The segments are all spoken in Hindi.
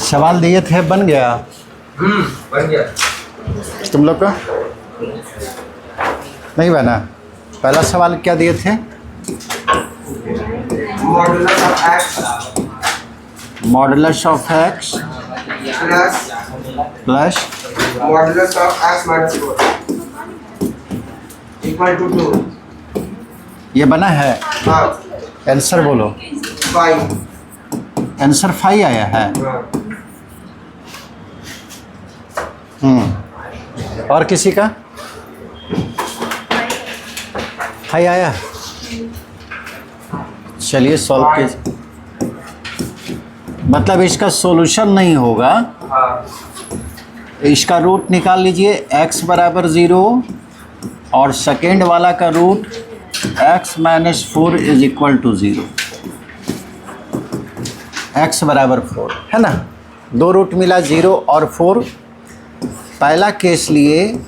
सवाल दिए थे, बन गया? बन गया। तुम लोग का नहीं बना? पहला सवाल क्या दिए थे? Modulus of x modulus of x plus modulus of x minus 4 equal to 2। ये बना है? हाँ, आंसर बोलो। 5। आंसर 5 आया है। और किसी का 5 आया? चलिए सॉल्व कीजिए। मतलब इसका सॉल्यूशन नहीं होगा। हाँ, इसका रूट निकाल लीजिए, x बराबर 0 और सेकेंड वाला का root x minus 4 is equal to 0। x बराबर 4 है ना। दो रूट मिला 0 और 4। पहला केस लिए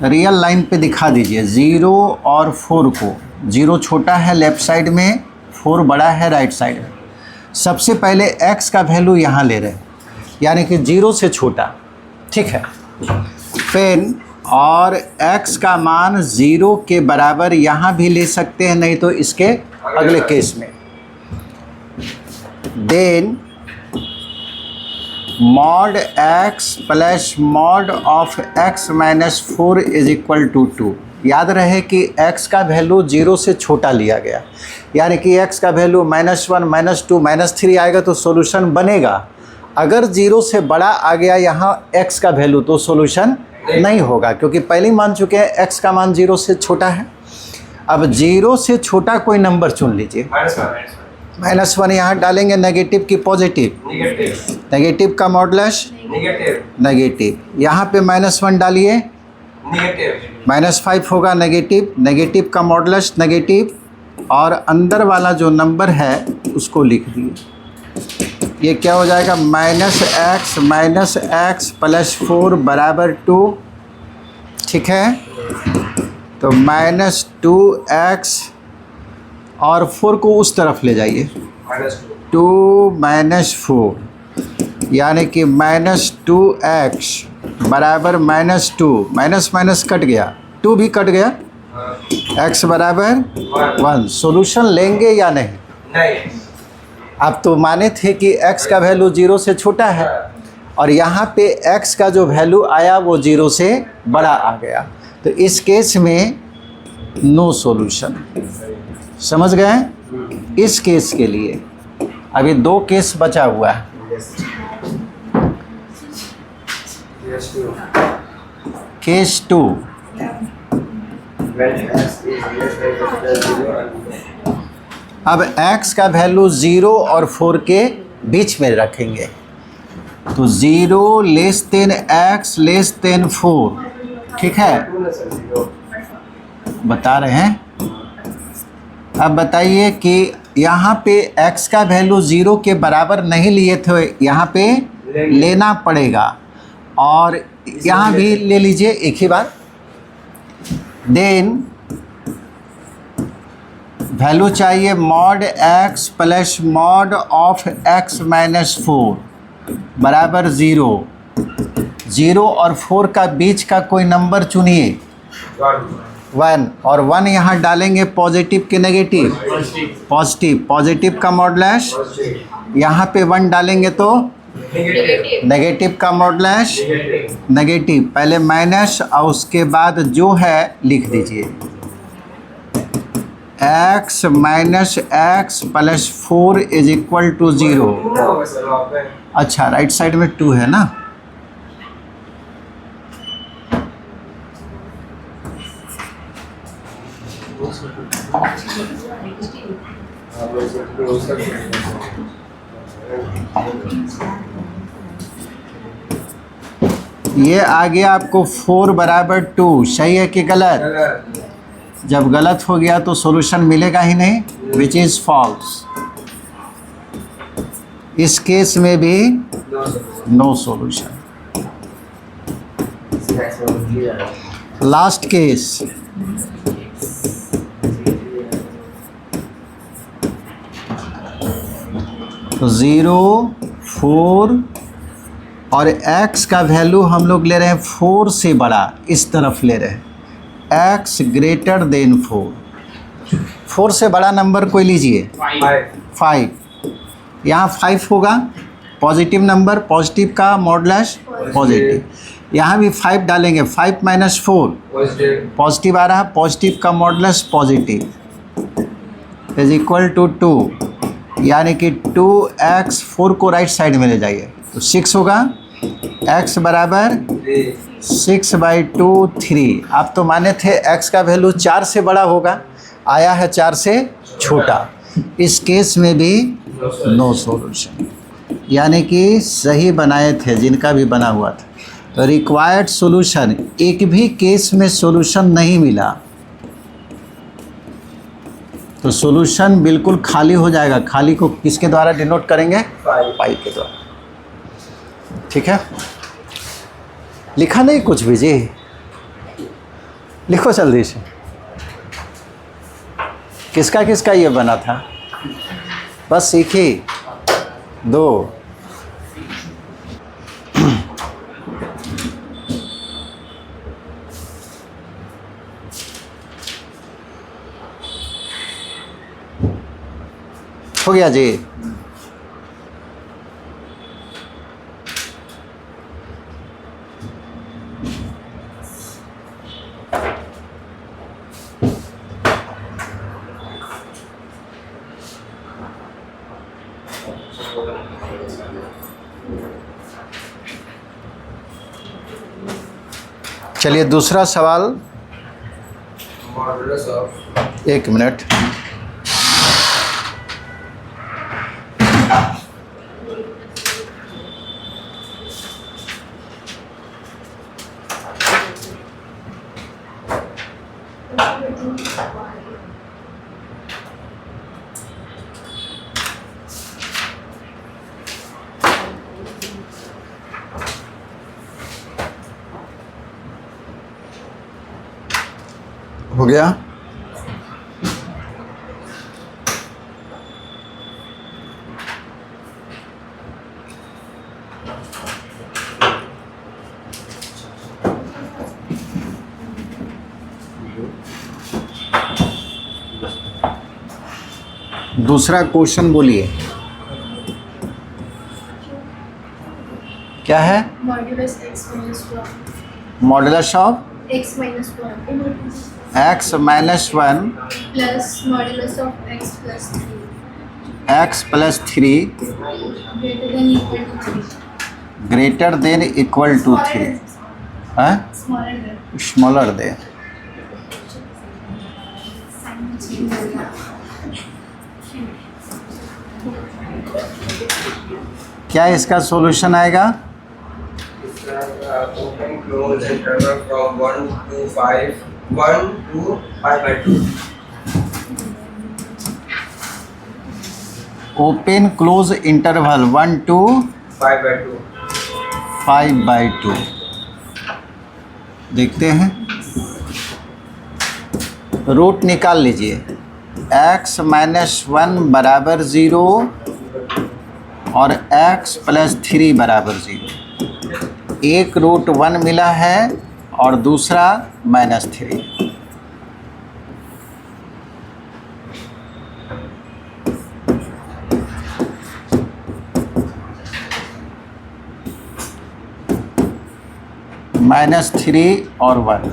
रियल लाइन पे दिखा दीजिए 0 और 4 को। 0 छोटा है लेफ्ट साइड में, 4 बड़ा है राइट साइड में। सबसे पहले x का वैल्यू यहाँ ले रहे हैं, यानी कि 0 से छोटा, ठीक है। पेन और x का मान 0 के बराबर यहाँ भी ले सकते हैं, नहीं तो इसके अगले केस में। Then mod x plus mod of x minus 4 is equal to 2। याद रहे कि x का वैल्यू 0 से छोटा लिया गया, यानी कि x का वैल्यू -1, -2, -3 आएगा तो सॉल्यूशन बनेगा। अगर 0 से बड़ा आ गया यहाँ x का वैल्यू तो सॉल्यूशन नहीं होगा, क्योंकि पहले ही मान चुके हैं x का मान 0 से छोटा है। अब 0 से छोटा कोई नंबर चुन लीजिए। -1 यहाँ डालेंगे, नेगेटिव की पॉजिटिव? नेगेटिव का मॉडुलस नेगेटिव। यहाँ पे -1 डालिए, -5 होगा नेगेटिव। नेगेटिव का मॉडुलस नेगेटिव, और अंदर वाला जो नंबर है उसको लिख दिए। ये क्या हो जाएगा? -x प्लस 4 बराबर 2, ठीक है। तो -2x और 4 को उस तरफ ले जाइए, 2 - 4, यानी कि -2x बराबर -2, माइनस कट गया, 2 भी कट गया, x बराबर 1। सॉल्यूशन लेंगे या नहीं? नहीं। अब तो माने थे कि x का वैल्यू 0 से छोटा है, और यहाँ पे x का जो वैल्यू आया वो 0 से बड़ा आ गया, तो इस केस में नो सॉल्यूशन। समझ गए? इस केस के लिए अभी 2 केस बचा हुआ है। केस 2, अब x का वैल्यू 0 और 4 के बीच में रखेंगे, तो 0 less than x less then 4, ठीक है। बता रहे हैं। अब बताइए कि यहाँ पे x का वैल्यू 0 के बराबर नहीं लिए थे, यहाँ पे लेना पड़ेगा, और यहाँ भी ले लीजिए एक ही बार। देन वैल्यू चाहिए mod x plus mod of x minus 4 बराबर 0। 0 और 4 का बीच का कोई नंबर चुनिए। 1, और 1 यहाँ डालेंगे पॉजिटिव के नेगेटिव? पॉजिटिव का मॉडुलस, यहाँ पे 1 डालेंगे तो नेगेटिव का मॉडुलस नेगेटिव। पहले माइनस और उसके बाद जो है लिख दीजिए, x minus x plus 4 is equal to 0। अच्छा, राइट साइड में 2 है ना। ये आ गया आपको 4 बराबर 2, सही है कि गलत? जब गलत हो गया तो सॉल्यूशन मिलेगा ही नहीं, विच इज़ फॉल्स। इस केस में भी नो सॉल्यूशन। लास्ट केस, तो 0, 4 और x का वैल्यू हम लोग ले रहे हैं 4 से बड़ा, इस तरफ ले रहे हैं, x ग्रेटर देन 4। 4 से बड़ा नंबर कोई लीजिए, 5। यहाँ 5 होगा, पॉजिटिव नंबर, पॉजिटिव का मॉडुलस पॉजिटिव। यहाँ भी 5 डालेंगे, 5 - 4 पॉजिटिव आ रहा है, पॉजिटिव का modulus positive is equal to 2, यानी कि 2x, 4 को राइट साइड में ले जाइए तो 6 होगा, x बराबर 6/2 3। आप तो माने थे x का वैल्यू 4 से बड़ा होगा, आया है 4 से छोटा। इस केस में भी नो सॉल्यूशन, यानी कि सही बनाए थे जिनका भी बना हुआ था। तो रिक्वायर्ड सॉल्यूशन, एक भी केस में सॉल्यूशन नहीं मिला तो सॉल्यूशन बिल्कुल खाली हो जाएगा। खाली को किसके द्वारा डिनोट करेंगे? पाई के द्वारा। ठीक है, लिखा नहीं कुछ भी जी, लिखो जल्दी से। किसका किसका ये बना था, बस सीखी। 2 हो गया जी। चलिए दूसरा सवाल, मॉडुलस ऑफ, 1 मिनट। हो गया, दूसरा क्वेश्चन बोलिए क्या है? Modulus x minus 1 modulus of x minus 1 x minus 1 plus modulus of x plus 3 x plus 3 greater than equal to 3. greater than equal to 3 हाँ? Smaller than. smaller than। क्या इसका सॉल्यूशन आएगा? open close interval from 1 to 5, 1 to 5/2. Open close interval 1 to 5/2. 5/2। देखते हैं, रूट निकाल लीजिए। x - 1 बराबर 0 और x + 3 बराबर 0। एक रूट 1 मिला है और दूसरा -3। -3 और 1,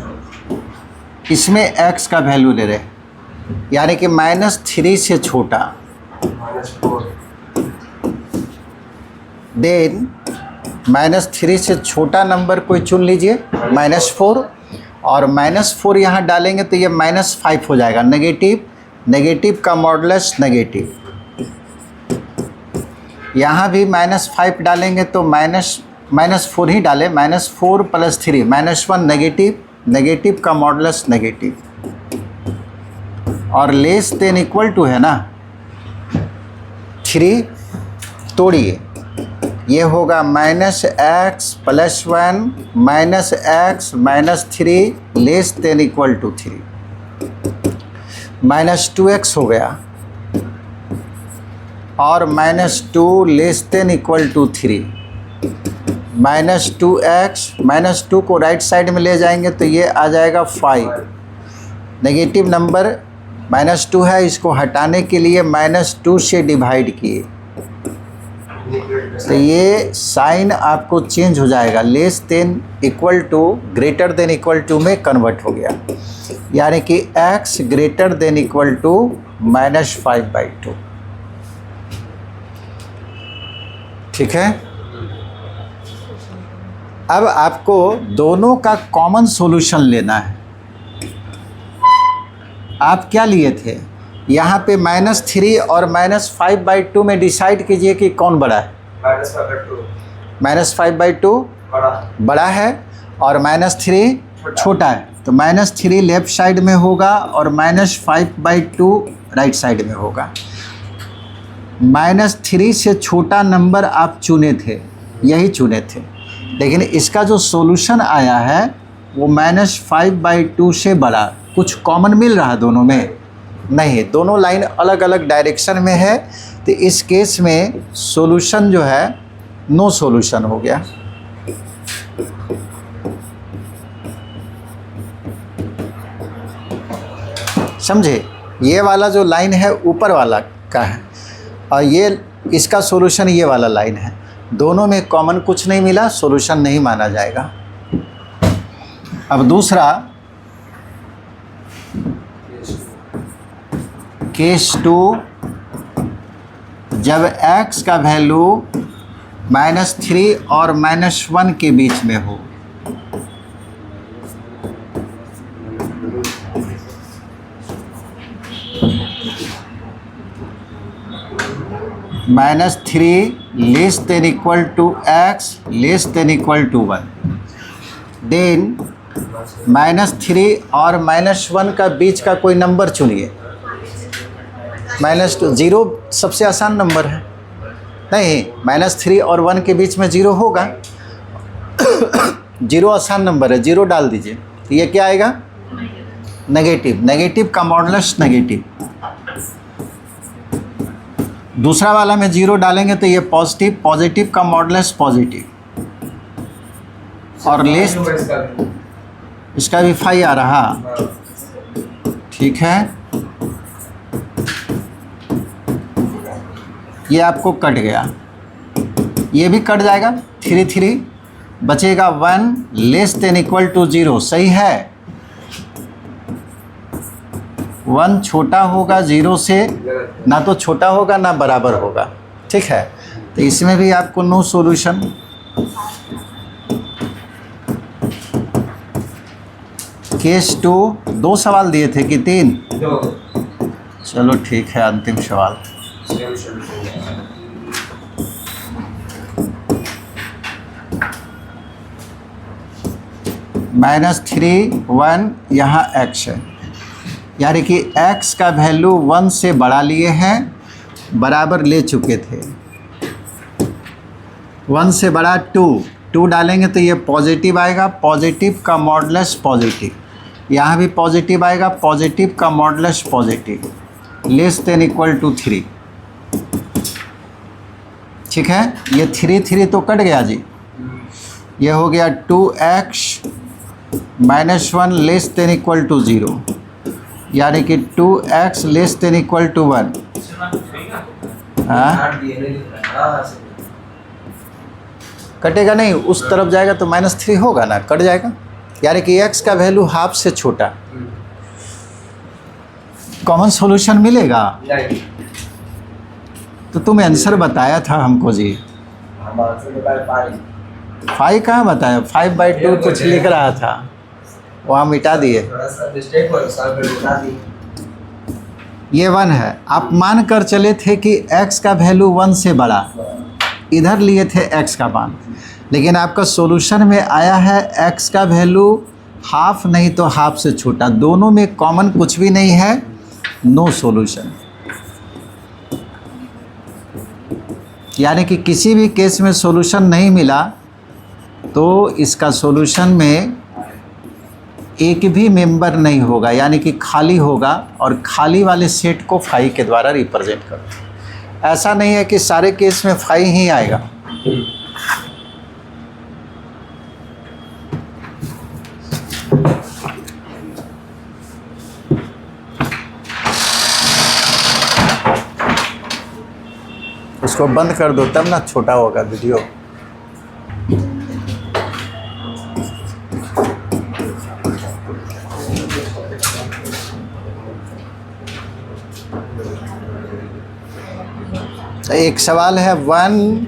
इसमें x का वैल्यू ले रहे, यानी कि -3 से छोटा। -4. देन -3 से छोटा नंबर कोई चुन लीजिए, -4, और -4 यहाँ डालेंगे तो ये -5 हो जाएगा। नेगेटिव, नेगेटिव का मॉडुलस नेगेटिव। यहाँ भी -5 डालेंगे तो -4 ही डालें, -4 + 3 -1 नेगेटिव, नेगेटिव का मॉडुलस नेगेटिव, और लेस देन इक्वल टू है ना 3। तोड़िए, ये होगा minus x plus 1 minus x minus 3 less than equal to 3, minus 2x हो गया और minus 2 less than equal to 3, minus 2x, minus 2 को राइट साइड में ले जाएंगे तो ये आ जाएगा 5। नेगेटिव नंबर माइनस 2 है, इसको हटाने के लिए माइनस 2 से डिवाइड किए तो ये साइन आपको चेंज हो जाएगा, less than equal to greater than equal to में कन्वर्ट हो गया, यानी कि x greater than equal to -5/2। ठीक है। अब आपको दोनों का कॉमन सॉल्यूशन लेना है। आप क्या लिए थे, यहाँ पे -3 और -5/2 में डिसाइड कीजिए कि कौन बड़ा है। -5/2 बड़ा है और -3 छोटा है, तो -3 लेफ्ट साइड में होगा और -5/2 राइट साइड में होगा। -3 से छोटा नंबर आप चुने थे, यही चुने थे, लेकिन इसका जो सॉल्यूशन आया है वो -5/2 से बड़ा। कुछ कॉमन मिल रहा है दोनों में? नहीं, दोनों लाइन अलग अलग डायरेक्शन में है, तो इस केस में सॉल्यूशन जो है नो सॉल्यूशन हो गया। समझे? ये वाला जो लाइन है ऊपर वाला का है और ये इसका सॉल्यूशन ये वाला लाइन है, दोनों में कॉमन कुछ नहीं मिला, सॉल्यूशन नहीं माना जाएगा। अब दूसरा केस 2, जब x का वैल्यू -3 और -1 के बीच में हो, -3 less than equal to x less than equal to 1, then -3 और -1 का बीच का कोई नंबर चुनिए। -2, 0 सबसे आसान नंबर है। नहीं, -3 और 1 के बीच में 0 होगा। 0 आसान नंबर है, 0 डाल दीजिए, तो ये क्या आएगा? नेगेटिव। नेगेटिव का मॉडुलस नेगेटिव। दूसरा वाला में 0 डालेंगे तो ये पॉजिटिव, पॉजिटिव का मॉडुलस पॉजिटिव। और लेस इसका भी 5 आ रहा। ठीक है, ये आपको कट गया, ये भी कट जाएगा, 3 बचेगा 1 लेस देन इक्वल टू 0। सही है, 1 छोटा होगा 0 से, ना तो छोटा होगा ना बराबर होगा। ठीक है, तो इसमें भी आपको नो सॉल्यूशन। केस 2 2 सवाल दिए थे कि 3? चलो ठीक है, अंतिम सवाल। -3 1 यहाँ x है, यानी कि x का वैल्यू 1 से बड़ा लिए हैं, बराबर ले चुके थे। 1 से बड़ा 2 डालेंगे तो ये पॉजिटिव आएगा, पॉजिटिव का मॉडुलस पॉजिटिव। यहाँ भी पॉजिटिव आएगा, पॉजिटिव का modulus positive, less than equal to 3। ठीक है, ये 3 तो कट गया जी, ये हो गया 2x -1 less than equal to 0, यानी कि 2x less than equal to 1। हाँ, कटेगा नहीं, उस तरफ जाएगा तो -3 होगा ना, कट जाएगा, यानी कि x का वैल्यू हाफ से छोटा। कॉमन सॉल्यूशन मिलेगा? तो तुम आंसर बताया था हमको जी। 5 कहाँ बताया? 5/2 कुछ लिख रहा था, वहाँ मिटा दिए। ये 1 है, आप मान कर चले थे कि x का वैल्यू 1 से बड़ा, इधर लिए थे x का मान, लेकिन आपका सॉल्यूशन में आया है x का वैल्यू हाफ नहीं तो हाफ से छोटा, दोनों में कॉमन कुछ भी नहीं है, नो सॉल्यूशन। यानी कि किसी भी केस में सॉल्यूशन नहीं मिला तो इसका सॉल्यूशन में एक भी मेंबर नहीं होगा, यानी कि खाली होगा, और खाली वाले सेट को फाई के द्वारा रिप्रेजेंट करो। ऐसा नहीं है कि सारे केस में फाई ही आएगा। उसको बंद कर दो तब ना छोटा होगा वीडियो। एक सवाल है 1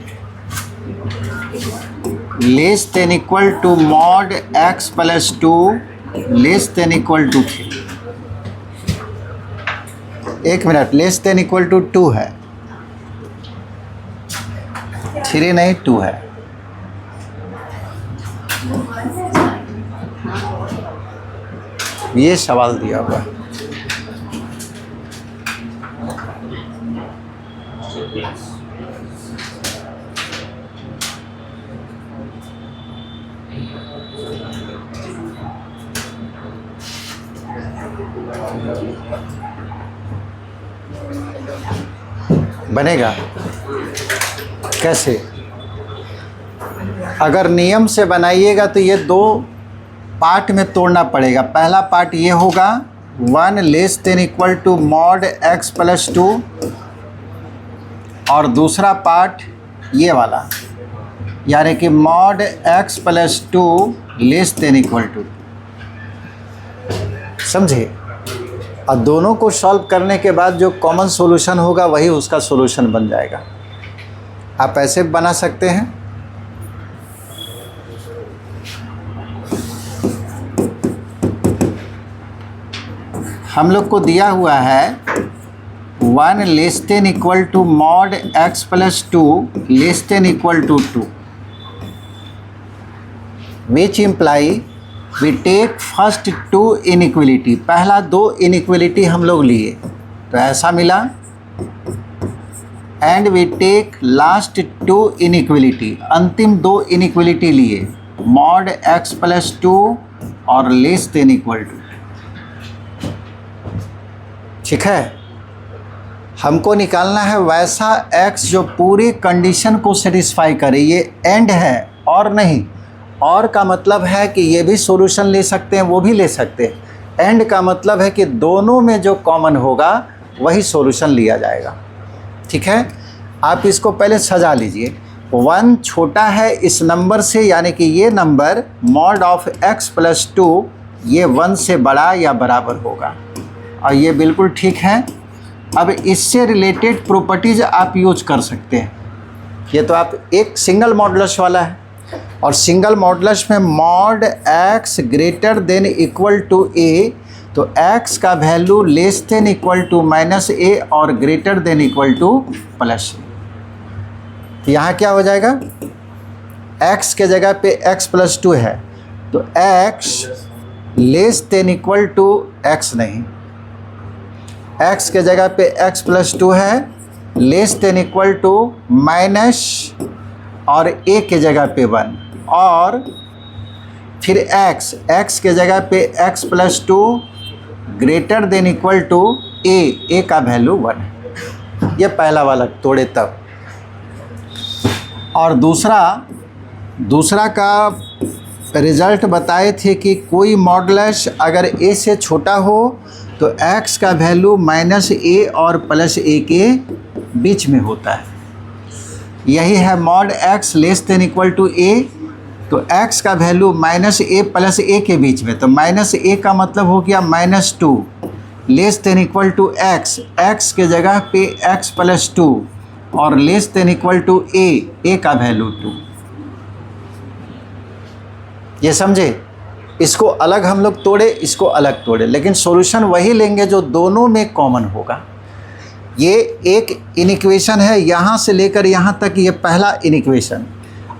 less than equal to mod x plus 2 less than equal to 3। 1 minute, less than equal to 2 है, 3 नहीं 2 है। ये सवाल दिया हुआ है। बनेगा कैसे? अगर नियम से बनाइएगा तो ये 2 पार्ट में तोड़ना पड़ेगा। पहला पार्ट ये होगा 1 less than equal to mod x plus 2, और दूसरा पार्ट ये वाला, यानी कि mod x plus 2 less than equal to. समझे? और दोनों को सॉल्व करने के बाद जो कॉमन सॉल्यूशन होगा वही उसका सॉल्यूशन बन जाएगा। आप ऐसे बना सकते हैं। हम लोग को दिया हुआ है 1 less than equal to mod x plus 2 less than equal to 2, which imply we take first 2 inequality. पहला 2 इनइक्वलिटी हम लोग लिए तो ऐसा मिला, and we take last 2 inequality, अंतिम 2 इनइक्वलिटी लिए, मॉड x प्लस 2 और लेस देन इक्वल टू। ठीक है, हमको निकालना है वैसा x जो पूरी कंडीशन को सेटिस्फाई करे। ये एंड है और नहीं। और का मतलब है कि ये भी सॉल्यूशन ले सकते हैं, वो भी ले सकते हैं। एंड का मतलब है कि दोनों में जो कॉमन होगा वही सॉल्यूशन लिया जाएगा। ठीक है, आप इसको पहले सजा लीजिए। 1 छोटा है इस नंबर से, यानी कि ये number mod of x plus 2 ये 1 से बड़ा या बराबर होगा, और ये बिल्कुल ठीक है। अब इससे रिलेटेड प्रॉपर्टीज आप यूज कर सकते हैं। ये तो आप एक सिंगल मॉडुलस वाला है, और सिंगल मॉडुलस में mod x greater than equal to a, तो x का value less than equal to minus a और greater than equal to plus a। तो यहाँ क्या हो जाएगा? x के जगह पे x प्लस 2 है, तो x less than equal to x नहीं, x के जगह पे x प्लस 2 है, less than equal to minus और a के जगह पे 1, और फिर x के जगह पे x plus 2 greater than equal to a का वैल्यू 1 है। ये पहला वाला तोड़े तब। और दूसरा का रिजल्ट बताए थे कि कोई मॉडुलस अगर a से छोटा हो तो x का वैल्यू माइनस a और प्लस a के बीच में होता है। यही है mod x less than equal to a, तो x का value minus a plus a के बीच में, तो माइनस a का मतलब हो गया minus 2 less than equal to x के जगह पे x प्लस 2 और less than equal to a का वैल्यू 2। ये समझे? इसको अलग हम लोग तोड़े, इसको अलग तोड़े, लेकिन सॉल्यूशन वही लेंगे जो दोनों में कॉमन होगा। ये एक इनइक्वेशन है, यहाँ से लेकर यहाँ तक ये पहला इनइक्वेशन,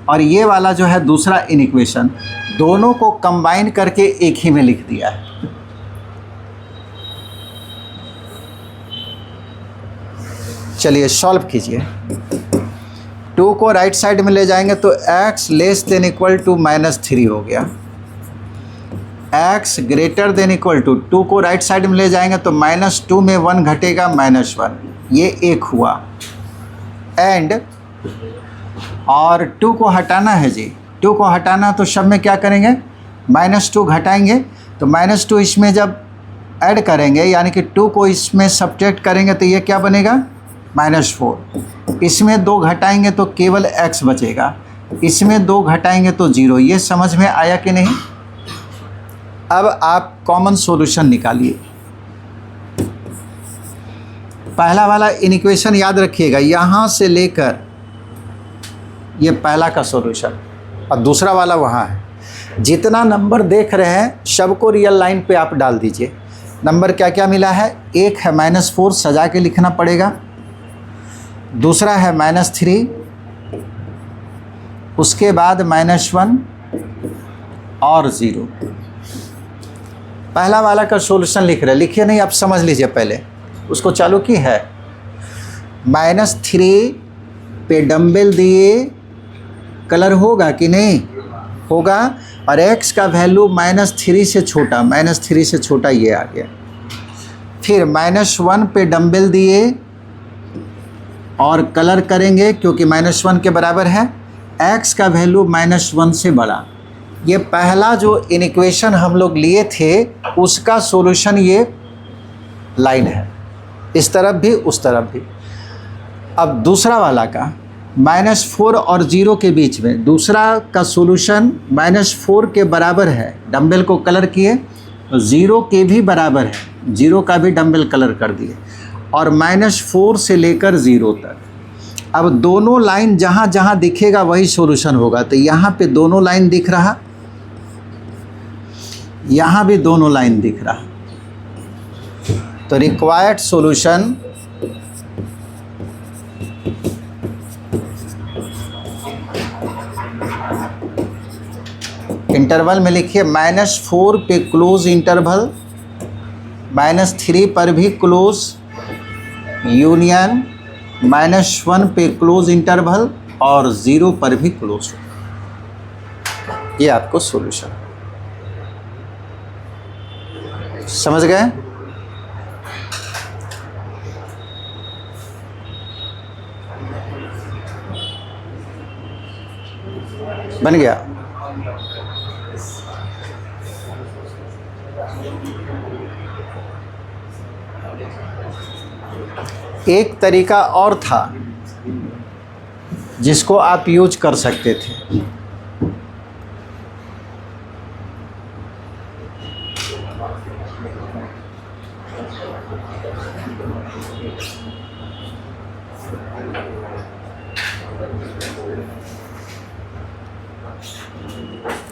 और ये वाला जो है दूसरा इनइक्वेशन, दोनों को कंबाइन करके एक ही में लिख दिया है। चलिए सॉल्व कीजिए। 2 को राइट साइड में ले जाएंगे तो x less than equal to -3 हो गया। x greater than equal to 2 को राइट साइड में ले जाएंगे तो -2 में 1 घटेगा -1, ये 1 हुआ। एंड और 2 को हटाना है जी, 2 को हटाना तो सब में क्या करेंगे, -2 घटाएंगे तो -2 इसमें जब ऐड करेंगे यानी कि 2 को इसमें सब्ट्रैक्ट करेंगे तो ये क्या बनेगा, -4। इसमें 2 घटाएंगे तो केवल x बचेगा, इसमें 2 घटाएंगे तो 0। ये समझ में आया कि नहीं? अब आप कॉमन सॉल्यूशन निकालिए। पहला वाला इक्वेशन याद रखिएगा, यहाँ से लेकर ये पहला का सॉल्यूशन और दूसरा वाला वहाँ है। जितना नंबर देख रहे हैं सबको रियल लाइन पे आप डाल दीजिए। नंबर क्या क्या मिला है, एक है -4 सजा के लिखना पड़ेगा, दूसरा है -3, उसके बाद -1 और 0। पहला वाला का सॉल्यूशन लिख रहे, लिखिए नहीं, आप समझ लीजिए पहले उसको चालू की है। -3 पे डंबल दिए, कलर होगा कि नहीं होगा, और x का वैल्यू -3 से छोटा, -3 से छोटा ये आ गया। फिर -1 पे डंबल दिए और कलर करेंगे क्योंकि -1 के बराबर है, x का वैल्यू -1 से बड़ा। ये पहला जो इक्वेशन हम लोग लिए थे उसका सॉल्यूशन ये लाइन है, इस तरफ भी उस तरफ भी। अब दूसरा वाला का -4 और 0 के बीच में दूसरा का सॉल्यूशन -4 के बराबर है, डंबल को कलर किए, 0 के भी बराबर है, 0 का भी डंबल कलर कर दिए, और -4 से लेकर 0 तक। अब दोनों लाइन जहाँ जहाँ दिखेगा वही सॉल्यूशन होगा। तो यहाँ पे दोनों लाइन दिख रहा, यहाँ भी दोनों लाइन दिख रहा। तो रिक्वायर्ड सॉल्यूशन इंटरवल में लिखिए, -4 पे क्लोज इंटरवल, -3 पर भी क्लोज यूनियन, -1 पे क्लोज इंटरवल और 0 पर भी क्लोज। ये आपको सॉल्यूशन समझ गए? बन गया। एक तरीका और था जिसको आप यूज कर सकते थे।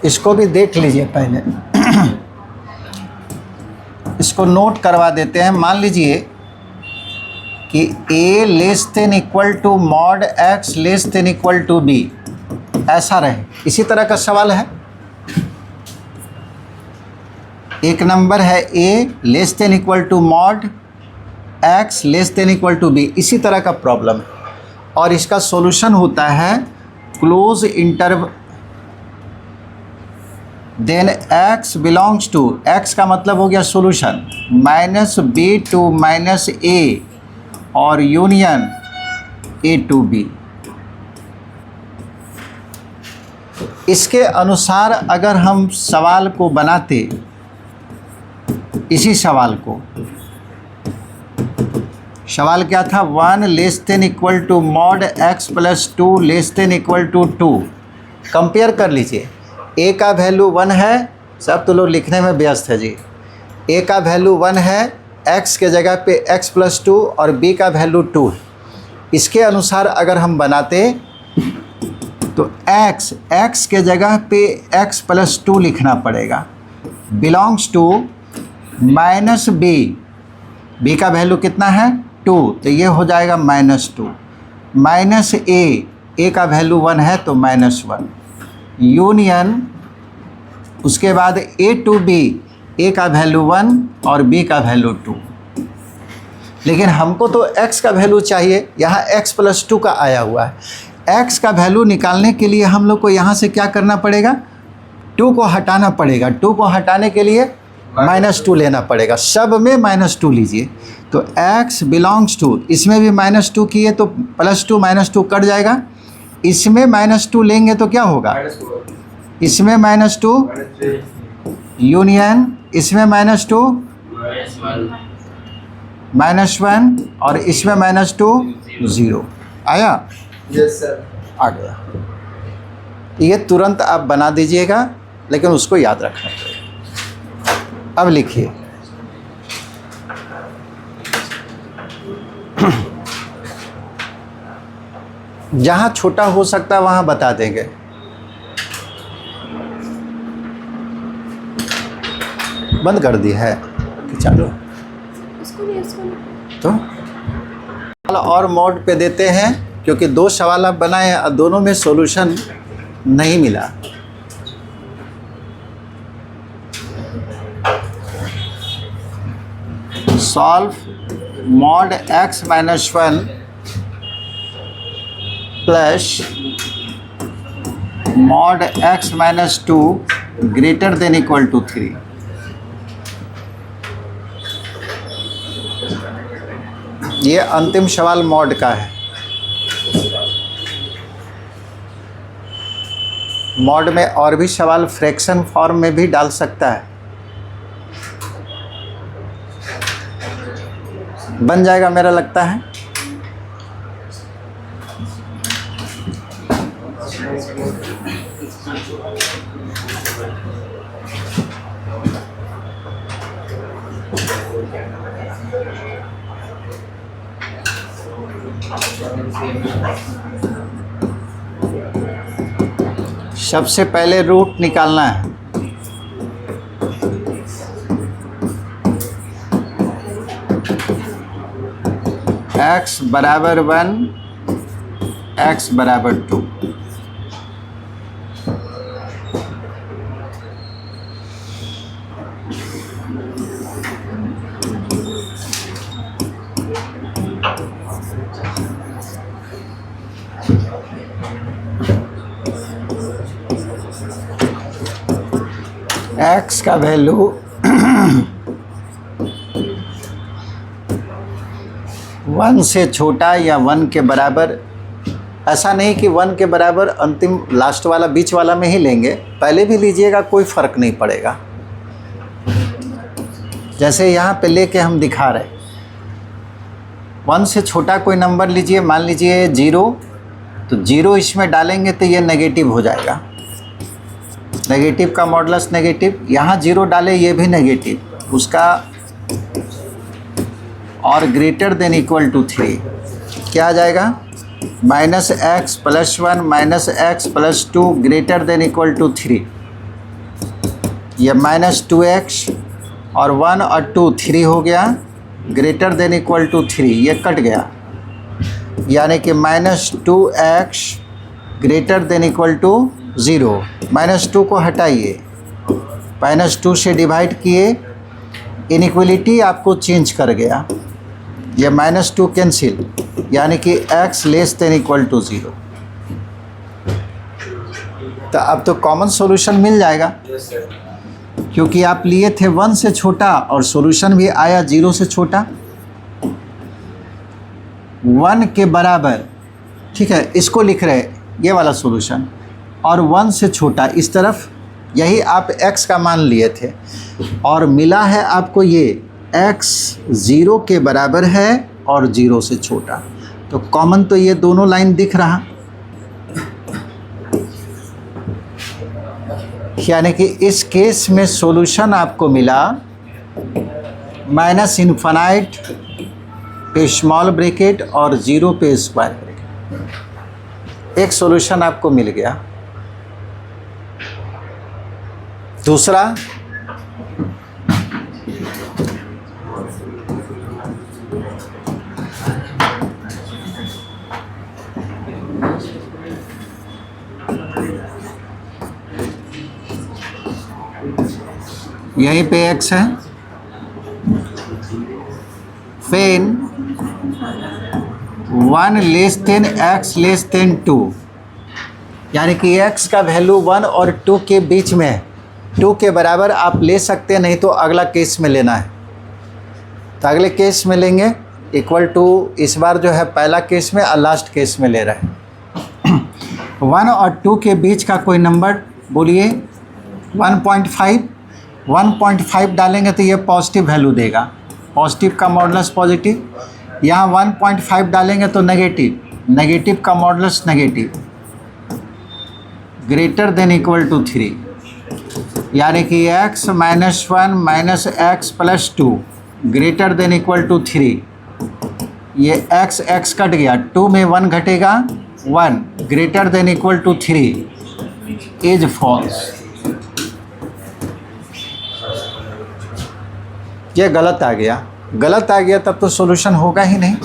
इसको भी देख लीजिए पहले, इसको नोट करवा देते हैं। मान लीजिए कि a less than equal to mod x less than equal to b, ऐसा रहे। इसी तरह का सवाल है, एक नंबर है a less than equal to mod x less than equal to b, इसी तरह का प्रॉब्लम है। और इसका सॉल्यूशन होता है close interval, then x belongs to, x का मतलब हो गया सॉल्यूशन, -b टू -a और यूनियन a टू b। इसके अनुसार अगर हम सवाल को बनाते, इसी सवाल को, सवाल क्या था, 1 less than equal to mod x plus 2 less than equal to 2। Compare कर लीजिए, a का वैल्यू 1 है, सब तो लोग लिखने में व्यस्त है जी। a का वैल्यू 1 है, x के जगह पे x प्लस 2 और b का वैल्यू 2 है। इसके अनुसार अगर हम बनाते तो x के जगह पे x प्लस 2 लिखना पड़ेगा, बिलोंग्स टू -b, b का वैल्यू कितना है 2, तो ये हो जाएगा -2, -a का वैल्यू 1 है तो -1, यूनियन, उसके बाद a टू b, a का वैल्यू 1 और b का वैल्यू 2। लेकिन हमको तो x का वैल्यू चाहिए, यहाँ x प्लस 2 का आया हुआ है। x का वैल्यू निकालने के लिए हम लोग को यहाँ से क्या करना पड़ेगा, 2 को हटाना पड़ेगा। 2 को हटाने के लिए -2 लेना पड़ेगा, सब में -2 लीजिए। तो x बिलोंग्स टू, इसमें भी -2 किए तो +2 -2 कट जाएगा। इसमें -2 लेंगे तो क्या होगा, -4 इसमें -2 -3 यूनियन, इसमें -2 -1 और इसमें -2 0 आया। Yes sir. आ गया। ये तुरंत आप बना दीजिएगा, लेकिन उसको याद रखना पड़ेगा। अब लिखिए जहाँ छोटा हो सकता है वहाँ बता देंगे। बंद कर दी है कि चालू इसको नहीं तो और मोड पे देते हैं, क्योंकि 2 सवाल आप बनाए हैं, दोनों में सॉल्यूशन नहीं मिला। Solve mod x - 1 plus mod x - 2 greater than equal to 3। ये अंतिम सवाल मॉड का है। मॉड में और भी सवाल फ्रैक्शन फॉर्म में भी डाल सकता है, बन जाएगा मेरा लगता है। सबसे पहले रूट निकालना है। x बराबर 1, x बराबर 2। x का वैल्यू 1 से छोटा या 1 के बराबर, ऐसा नहीं कि 1 के बराबर अंतिम लास्ट वाला बीच वाला में ही लेंगे, पहले भी लीजिएगा कोई फ़र्क नहीं पड़ेगा। जैसे यहाँ पे लेके हम दिखा रहे, 1 से छोटा कोई नंबर लीजिए, मान लीजिए 0, तो 0 इसमें डालेंगे तो ये नेगेटिव हो जाएगा। नेगेटिव का मॉडुलस नेगेटिव, यहाँ 0 डाले ये भी नेगेटिव, उसका और ग्रेटर देन इक्वल टू 3 क्या आ जाएगा, -x + 1 -x + 2 greater than equal to 3। ये -2x और 1 और 2 3 हो गया, ग्रेटर देन इक्वल टू 3, ये कट गया, यानी कि -2x greater than equal to 0। -2 को हटाइए, -2 से डिवाइड किए, इनइक्वलिटी आपको चेंज कर गया, ये -2 कैंसिल, यानी कि x less than equal to 0। तो अब तो कॉमन सॉल्यूशन मिल जाएगा, यस सर। क्योंकि आप लिए थे 1 से छोटा और सॉल्यूशन भी आया 0 से छोटा। 1 के बराबर, ठीक है, इसको लिख रहे ये वाला सॉल्यूशन, और 1 से छोटा इस तरफ, यही आप x का मान लिए थे, और मिला है आपको ये x 0 के बराबर है और 0 से छोटा। तो कॉमन तो ये दोनों लाइन दिख रहा, यानी कि इस केस में सॉल्यूशन आपको मिला -∞ पे स्मॉल ब्रैकेट और 0 पे स्क्वायर ब्रैकेट, एक सॉल्यूशन आपको मिल गया। दूसरा, यहीं पे x है, फिर 1 less then x less then 2, यानी कि x का वैल्यू 1 और 2 के बीच में है। 2 के बराबर आप ले सकते हैं, नहीं तो अगला केस में लेना है। तो अगले केस में लेंगे इक्वल टू, इस बार जो है पहला केस में और लास्ट केस में ले रहे हैं। 1 और 2 के बीच का कोई नंबर बोलिए। 1.5, 1.5 डालेंगे तो ये पॉजिटिव वैल्यू देगा, पॉजिटिव का मॉडुलस पॉजिटिव। यहाँ 1.5 डालेंगे तो नेगेटिव, नेगेटिव का modulus negative, greater than equal to 3, यानी कि x minus 1 minus x plus 2 greater than equal to 3। ये x कट गया, 2 में 1 घटेगा 1, greater than equal to 3 is false. ये गलत आ गया, गलत आ गया तब तो सॉल्यूशन होगा ही नहीं।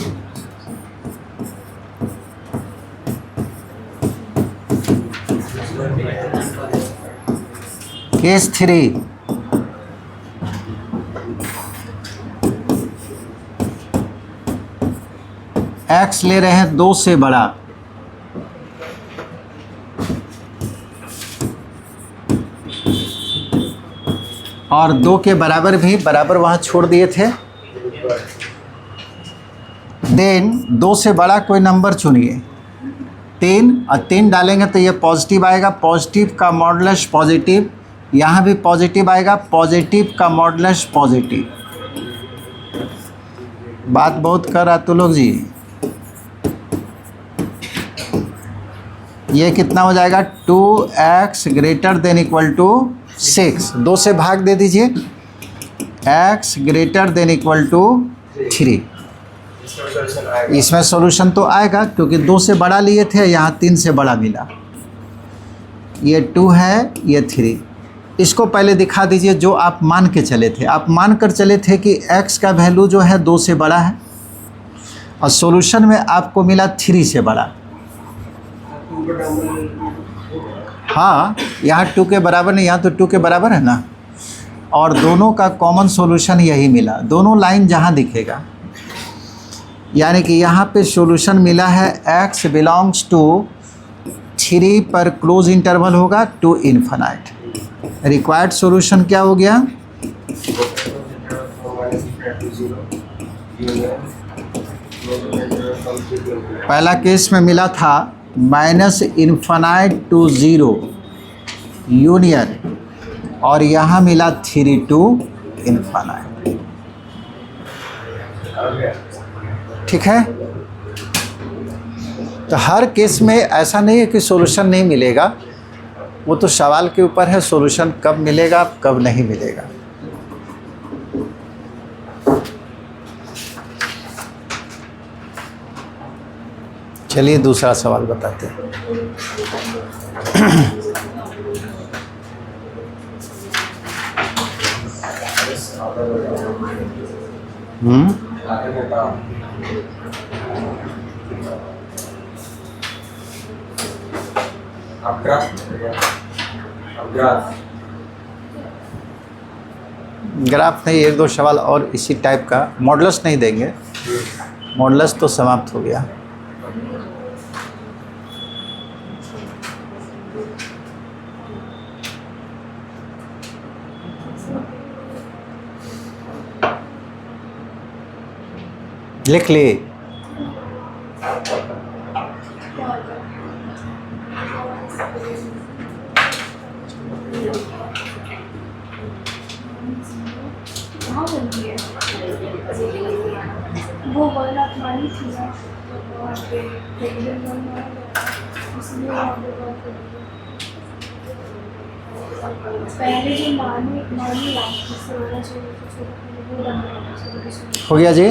केस 3, x ले रहे हैं 2 से बड़ा, और 2 के बराबर भी बराबर वहाँ छोड़ दिए थे। देन 2 से बड़ा कोई नंबर चुनिए, 3, और 3 डालेंगे तो ये पॉजिटिव आएगा, पॉजिटिव का मॉडुलस पॉजिटिव, यहाँ भी पॉजिटिव आएगा, पॉजिटिव का मॉडुलस पॉजिटिव। बात बहुत कर रहा तो लोग जी। ये कितना हो जाएगा, 2x greater than equal to 6, 2 से भाग दे दीजिए, x greater than equal to 3। इसमें सॉल्यूशन तो आएगा क्योंकि 2 से बड़ा लिए थे, यहाँ 3 से बड़ा मिला। ये 2 है, ये 3। इसको पहले दिखा दीजिए जो आप मान के चले थे। आप मान कर चले थे कि x का वैल्यू जो है 2 से बड़ा है, और सॉल्यूशन में आपको मिला 3 से बड़ा। हाँ, यहाँ 2 के बराबर नहीं, यहाँ तो 2 के बराबर है ना, और दोनों का कॉमन सॉल्यूशन यही मिला, दोनों लाइन जहाँ दिखेगा। यानी कि यहाँ पे सॉल्यूशन मिला है x बिलोंग्स टू 3 पर क्लोज इंटरवल होगा टू इन्फिनाइट। रिक्वायर्ड सॉल्यूशन क्या हो गया, पहला केस में मिला था माइनस इन्फिनाइट टू 0 यूनियन, और यहाँ मिला 3 टू इन्फिनाइट। ठीक है, तो हर केस में ऐसा नहीं है कि सॉल्यूशन नहीं मिलेगा, वो तो सवाल के ऊपर है, सॉल्यूशन कब मिलेगा कब नहीं मिलेगा। चलिए दूसरा सवाल बताते हैं। ग्राफ नहीं, 1-2 सवाल और इसी टाइप का। मॉडुलस नहीं देंगे, मॉडुलस तो समाप्त हो गया। लिख ली। वो वर्ड अपनी थी ना, पहले जो मानी हो गया जी।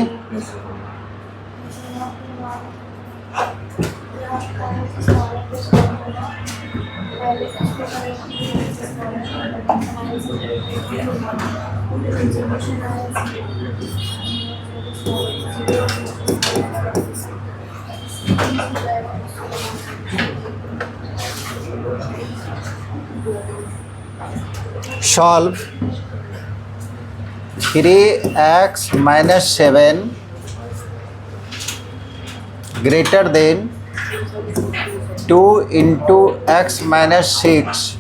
Solve 3x - 7 greater than 2 into x minus 6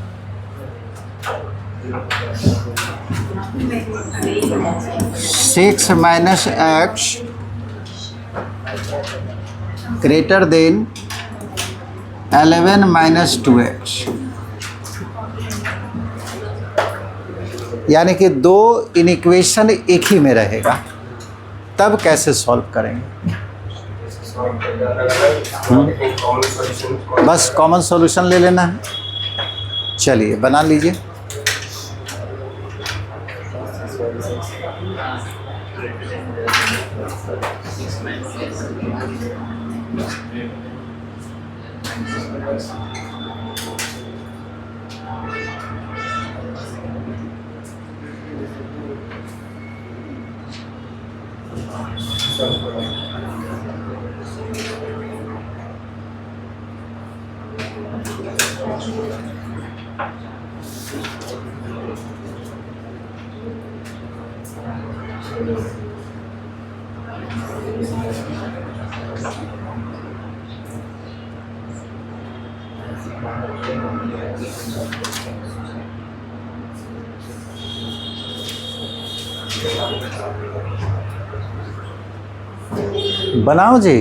6 minus x greater than 11 minus 2x, यानी कि दो इनइक्वेशन एक ही में रहेगा। तब कैसे सॉल्व करेंगे? बस कॉमन सॉल्यूशन ले लेना है। चलिए बना लीजिए। बनाओ जी,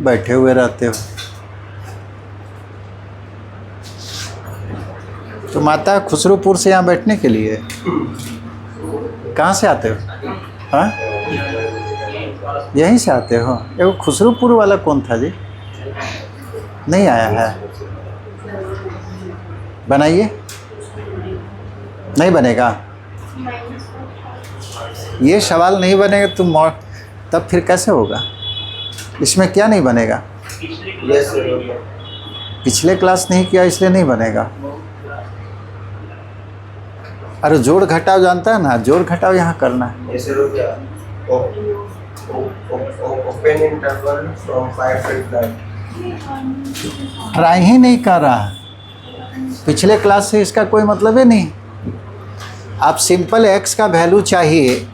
बैठे हुए रहते हो। तो माता खुसरूपुर से यहाँ बैठने के लिए कहाँ से आते हो? हाँ, यहीं से आते हो? एगो खुसरूपुर वाला कौन था जी? नहीं आया है? बनाइए। नहीं बनेगा? ये सवाल नहीं बनेगा तो तब फिर कैसे होगा? इसमें क्या नहीं बनेगा? पिछले क्लास नहीं किया इसलिए नहीं बनेगा। अरे जोड़ घटाव जानता है ना, जोड़ घटाव यहाँ करना है। Open interval from 5 to 9। Try ही नहीं कर रहा। पिछले क्लास से इसका कोई मतलब ही नहीं। आप सिंपल एक्स का वैल्यू चाहिए,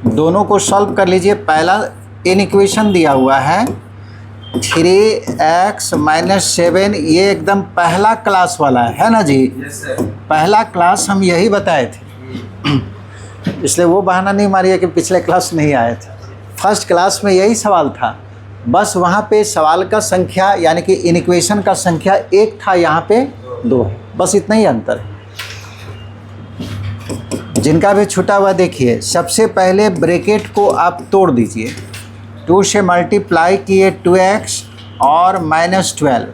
दोनों को सॉल्व कर लीजिए। पहला इन इक्वेशन दिया हुआ है 3x माइनस 7, ये एकदम पहला क्लास वाला है ना जी? Yes sir. पहला क्लास हम यही बताए थे, इसलिए वो बहाना नहीं मारिए कि पिछले क्लास नहीं आए थे। फर्स्ट क्लास में यही सवाल था, बस वहाँ पे सवाल का संख्या यानी कि इन इक्वेशन का संख्या 1 था, यहाँ पे 2 है, बस इतना ही अंतर है। जिनका भी छूटा हुआ देखिए, सबसे पहले ब्रैकेट को आप तोड़ दीजिए। 2 से मल्टीप्लाई किए 2x और माइनस 12।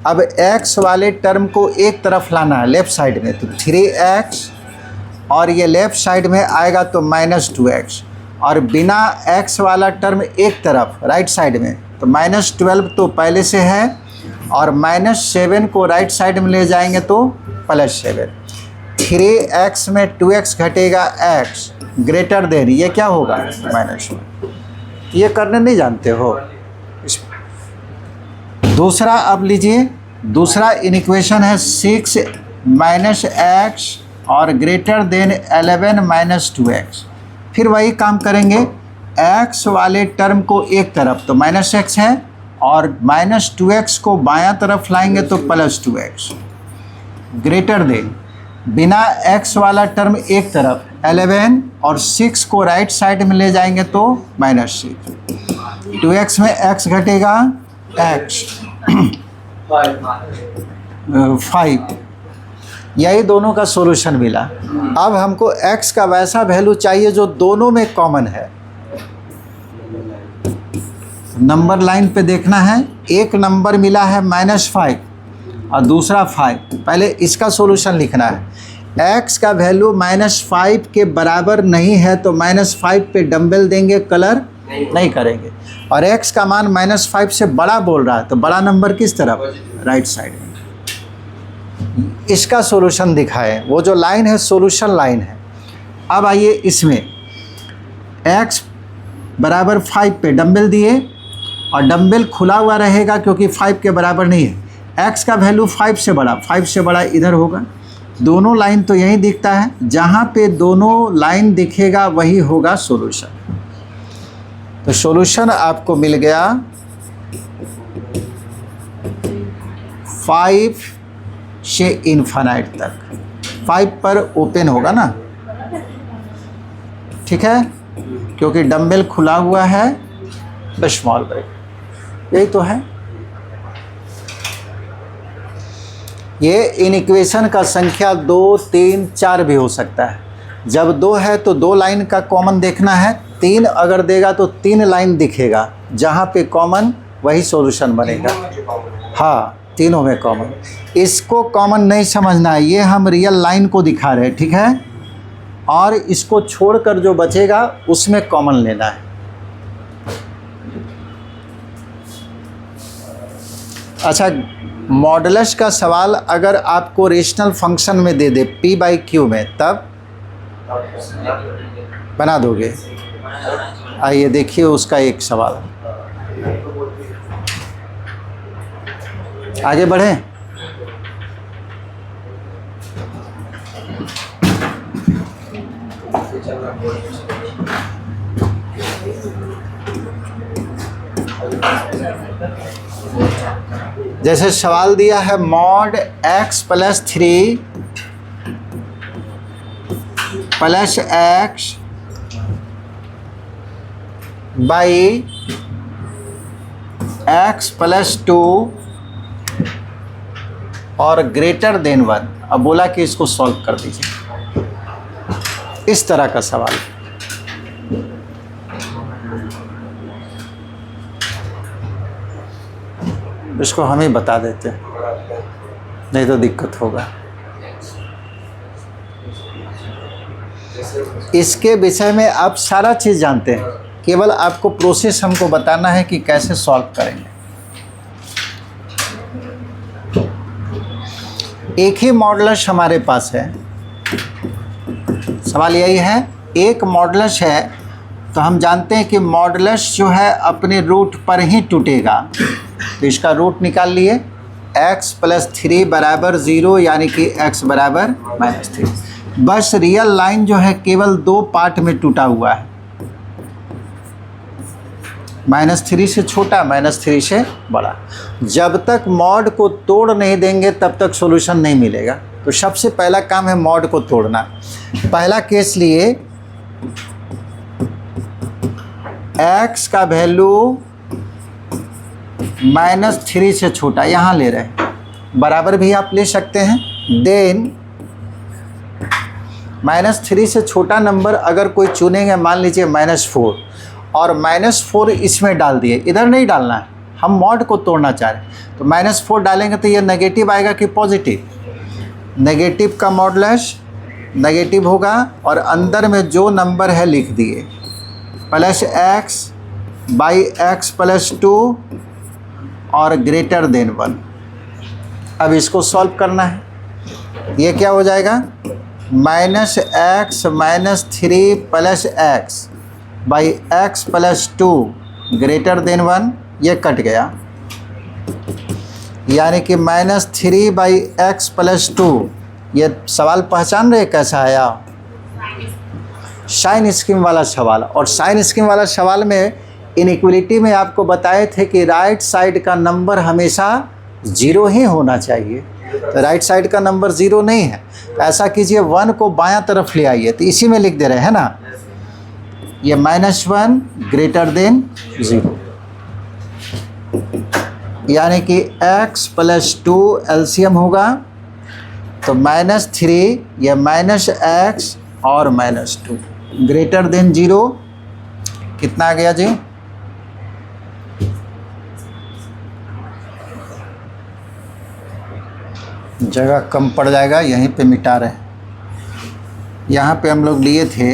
अब x वाले टर्म को एक तरफ लाना है लेफ़्ट साइड में, तो 3x और ये लेफ़्ट साइड में आएगा तो माइनस 2x, और बिना x वाला टर्म एक तरफ राइट साइड में, तो माइनस 12 तो पहले से है, और माइनस 7 को राइट साइड में ले जाएंगे तो प्लस 7। 3x में 2x घटेगा x ग्रेटर देन, ये क्या होगा? माइनस 1। ये करने नहीं जानते हो। दूसरा अब लीजिए, दूसरा इनइक्वेशन है 6 माइनस एक्स और ग्रेटर देन 11 माइनस 2x। फिर वही काम करेंगे, x वाले टर्म को एक तरफ तो माइनस एक्स है, और माइनस 2x को बायां तरफ लाएंगे तो प्लस 2x ग्रेटर देन, बिना x वाला टर्म एक तरफ 11 और 6 को राइट साइड में ले जाएंगे तो माइनस 6। 2x में x घटेगा x 5। यही दोनों का सॉल्यूशन मिला। अब हमको x का वैसा वैल्यू चाहिए जो दोनों में कॉमन है। नंबर लाइन पे देखना है, एक नंबर मिला है -5 और दूसरा 5। पहले इसका सॉल्यूशन लिखना है। x का वैल्यू -5 के बराबर नहीं है तो -5 पे डंबल देंगे, कलर नहीं करेंगे। और x का मान -5 से बड़ा बोल रहा है तो बड़ा नंबर किस तरफ? राइट साइड में। इसका सॉल्यूशन दिखाएं, वो जो लाइन है सॉल्यूशन लाइन है। अब आइए इसमें x बराबर 5 पे डंबल दिए, और डंबल खुला हुआ रहेगा क्योंकि 5 के बराबर नहीं है। x का वैल्यू 5 से बड़ा, 5 से बड़ा इधर होगा। दोनों लाइन तो यहीं दिखता है, जहाँ पे दोनों लाइन दिखेगा वही होगा सॉल्यूशन। तो सॉल्यूशन आपको मिल गया 5 से इन्फानाइट तक। 5 पर ओपन होगा ना, ठीक है, क्योंकि डंबल खुला हुआ है द स्मॉल ब्रैकेट, यही तो है। ये इन इक्वेशन का संख्या 2, 3, 4 भी हो सकता है। जब 2 है तो 2 लाइन का कॉमन देखना है, 3 अगर देगा तो 3 लाइन दिखेगा, जहाँ पे कॉमन वही सॉल्यूशन बनेगा। हाँ, तीनों में कॉमन। इसको कॉमन नहीं समझना है, ये हम रियल लाइन को दिखा रहे हैं, ठीक है, और इसको छोड़कर जो बचेगा उसमें कॉमन लेना है। अच्छा, मॉडुलस का सवाल अगर आपको रेशनल फंक्शन में दे दे p/q में, तब बना दोगे? आइए देखिए उसका एक सवाल, आगे बढ़ें। जैसे सवाल दिया है mod x + 3 + x by x + 2 और ग्रेटर देन 1। अब बोला कि इसको सॉल्व कर दीजिए, इस तरह का सवाल। इसको हम ही बता देते हैं, नहीं तो दिक्कत होगा। इसके विषय में आप सारा चीज़ जानते हैं, केवल आपको प्रोसेस हमको बताना है कि कैसे सॉल्व करेंगे। एक ही मॉडुलस हमारे पास है, सवाल यही है, एक मॉडुलस है तो हम जानते हैं कि मॉडुलस जो है अपने रूट पर ही टूटेगा। तो इसका रूट निकाल लिए, x + 3 = 0, यानी कि x = -3। बस रियल लाइन जो है केवल 2 पार्ट में टूटा हुआ है, -3 से छोटा, -3 से बड़ा। जब तक मॉड को तोड़ नहीं देंगे तब तक सॉल्यूशन नहीं मिलेगा। तो सबसे पहला काम है मॉड को तोड़ना। पहला केस लिए x का वैल्यू -3 से छोटा, यहाँ ले रहे हैं, बराबर भी आप ले सकते हैं। देन -3 से छोटा नंबर अगर कोई चुनेंगे, मान लीजिए -4, और -4 इसमें डाल दिए, इधर नहीं डालना है, हम मॉड को तोड़ना चाह रहे हैं। तो -4 डालेंगे तो ये नेगेटिव आएगा कि पॉजिटिव? नेगेटिव का मॉडुलस नेगेटिव होगा, और अंदर में जो नंबर है लिख दिए, +x बाई x + 2 और ग्रेटर देन 1। अब इसको सॉल्व करना है। ये क्या हो जाएगा? -x -3 + x by x + 2 greater then 1, ये कट गया, यानी कि -3 बाई x + 2। ये सवाल पहचान रहे कैसा आया? साइन स्कीम वाला सवाल। और साइन स्कीम वाला सवाल में इनइक्वलिटी में आपको बताए थे कि राइट साइड का नंबर हमेशा 0 ही होना चाहिए। तो राइट साइड का नंबर 0 नहीं है, तो ऐसा कीजिए 1 को बायां तरफ ले आइए, तो इसी में लिख दे रहे हैं ना, ये -1 ग्रेटर देन 0, यानी कि x + 2 एलसीएम होगा, तो -3, ये -x और -2 ग्रेटर देन 0, कितना आ गया जी? जगह कम पड़ जाएगा, यहीं पे मिटा रहे हैं। यहाँ पे हम लोग लिए थे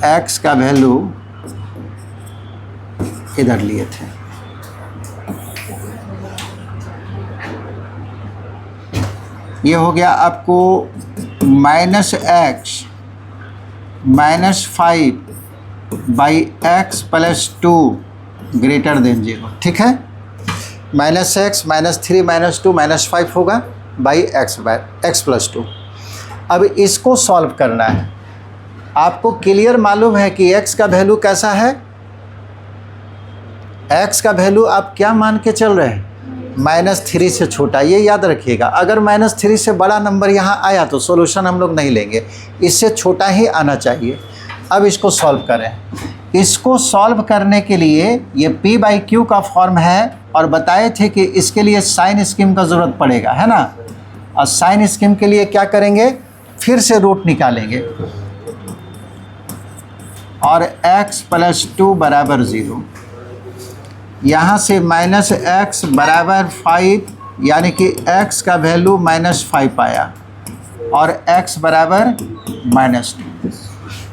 x का वैल्यू, इधर लिए थे, ये हो गया आपको -x -5 by x + 2 greater then 0, ठीक है। -x -3 -2 -5 होगा बाई x + 2। अब इसको सॉल्व करना है। आपको क्लियर मालूम है कि x का वैल्यू कैसा है? x का वैल्यू आप क्या मान के चल रहे हैं? -3 से छोटा, ये याद रखिएगा। अगर -3 से बड़ा नंबर यहाँ आया तो सॉल्यूशन हम लोग नहीं लेंगे, इससे छोटा ही आना चाहिए। अब इसको सॉल्व करें। इसको सॉल्व करने के लिए ये p/q का फॉर्म है और बताए थे कि इसके लिए साइन स्कीम का ज़रूरत पड़ेगा, है ना। और साइन स्कीम के लिए क्या करेंगे? फिर से रूट निकालेंगे और x + 2 = 0। यहाँ से -x = 5, यानी कि x का वैल्यू -5 आया और x = -2।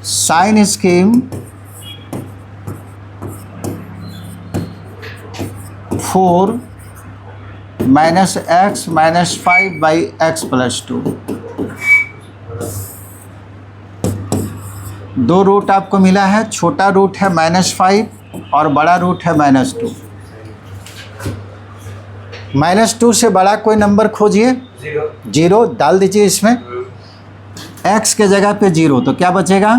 Sign scheme 4 -x - 5/x + 2। दो रूट आपको मिला है, छोटा रूट है -5 और बड़ा रूट है -2। -2 से बड़ा कोई नंबर खोजिए। 0 डाल दीजिए इसमें, x के जगह पे 0 तो क्या बचेगा?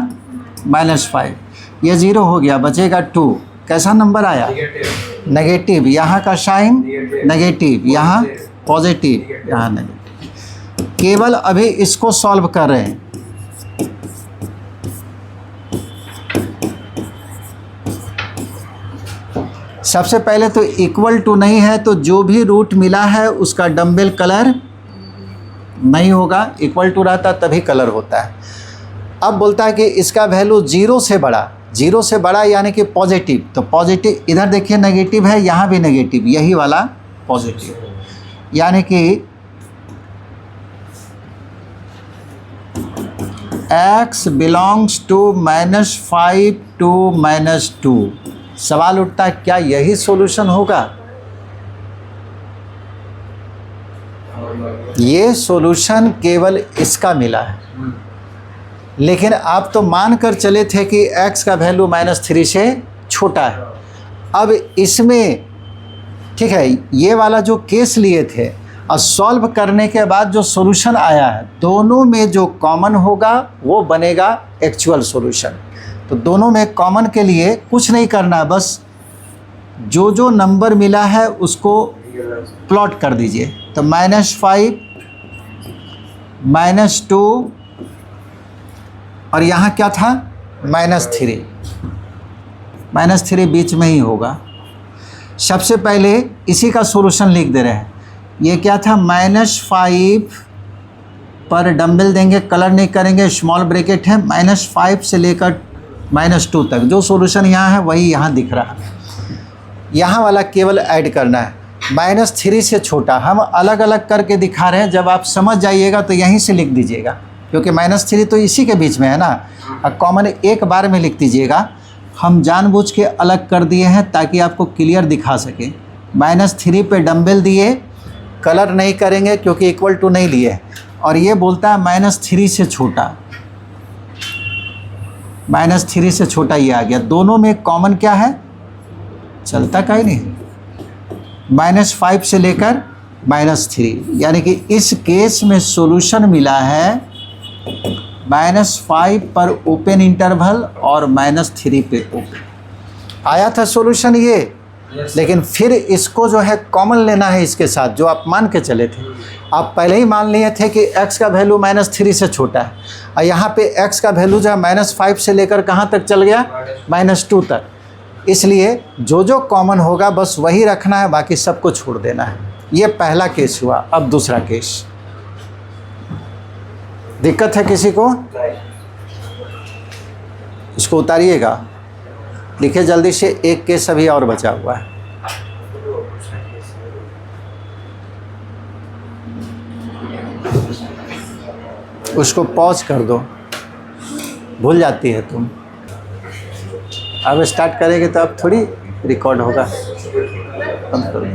-5। ये 0 हो गया, बचेगा 2। कैसा नंबर आया? नेगेटिव। यहाँ का साइन नेगेटिव, यहाँ पॉजिटिव, यहाँ नेगेटिव। केवल अभी इसको सॉल्व कर रहे हैं। सबसे पहले तो इक्वल टू नहीं है तो जो भी रूट मिला है उसका डम्बल कलर नहीं होगा, इक्वल टू रहता तभी कलर होता है। अब बोलता है कि इसका वैल्यू 0 से बड़ा, 0 से बड़ा यानी कि पॉजिटिव, तो पॉजिटिव इधर देखिए नेगेटिव है, यहाँ भी नेगेटिव, यही वाला पॉजिटिव, यानी कि x बिलोंग्स टू -5 to -2। सवाल उठता है क्या यही सॉल्यूशन होगा? ये सॉल्यूशन केवल इसका मिला है, लेकिन आप तो मान कर चले थे कि x का वैल्यू -3 से छोटा है। अब इसमें ठीक है, ये वाला जो केस लिए थे और सॉल्व करने के बाद जो सॉल्यूशन आया है, दोनों में जो कॉमन होगा वो बनेगा एक्चुअल सॉल्यूशन। तो दोनों में कॉमन के लिए कुछ नहीं करना, बस जो जो नंबर मिला है उसको प्लॉट कर दीजिए। तो -5 -2 और यहाँ क्या था? -3। -3 बीच में ही होगा। सबसे पहले इसी का सॉल्यूशन लिख दे रहे हैं। ये क्या था? -5 पर डंबल देंगे, कलर नहीं करेंगे, स्मॉल ब्रैकेट है, -5 से लेकर -2 तक जो सॉल्यूशन यहाँ है वही यहाँ दिख रहा है। यहाँ वाला केवल ऐड करना है, -3 से छोटा। हम अलग अलग करके दिखा रहे हैं, जब आप समझ जाइएगा तो यहीं से लिख दीजिएगा, क्योंकि -3 तो इसी के बीच में है ना। अब कॉमन एक बार में लिख दीजिएगा। हम जानबूझ के अलग कर दिए हैं ताकि आपको क्लियर दिखा सके। -3 पे डंबल दिए, कलर नहीं करेंगे क्योंकि इक्वल टू नहीं लिए, और ये बोलता है -3 से छोटा, -3 से छोटा ये आ गया। दोनों में कॉमन क्या है? चलता का ही नहीं, -5 से लेकर -3, यानी कि इस केस में सॉल्यूशन मिला है -5 पर ओपन इंटरवल और -3 पे ओपन। आया था सॉल्यूशन ये, लेकिन फिर इसको जो है कॉमन लेना है इसके साथ, जो आप मान के चले थे। आप पहले ही मान लिए थे कि x का वैल्यू -3 से छोटा है, और यहाँ पे x का वैल्यू जो है -5 से लेकर कहाँ तक चल गया? -2 तक। इसलिए जो जो कॉमन होगा बस वही रखना है, बाकी सबको छोड़ देना है। ये पहला केस हुआ। अब दूसरा केस। दिक्कत है किसी को? इसको उतारिएगा, लिखे जल्दी से। एक केस अभी और बचा हुआ है। उसको पॉज कर दो, भूल जाती है तुम। अब स्टार्ट करेंगे तो अब थोड़ी रिकॉर्ड होगा। बंद करो।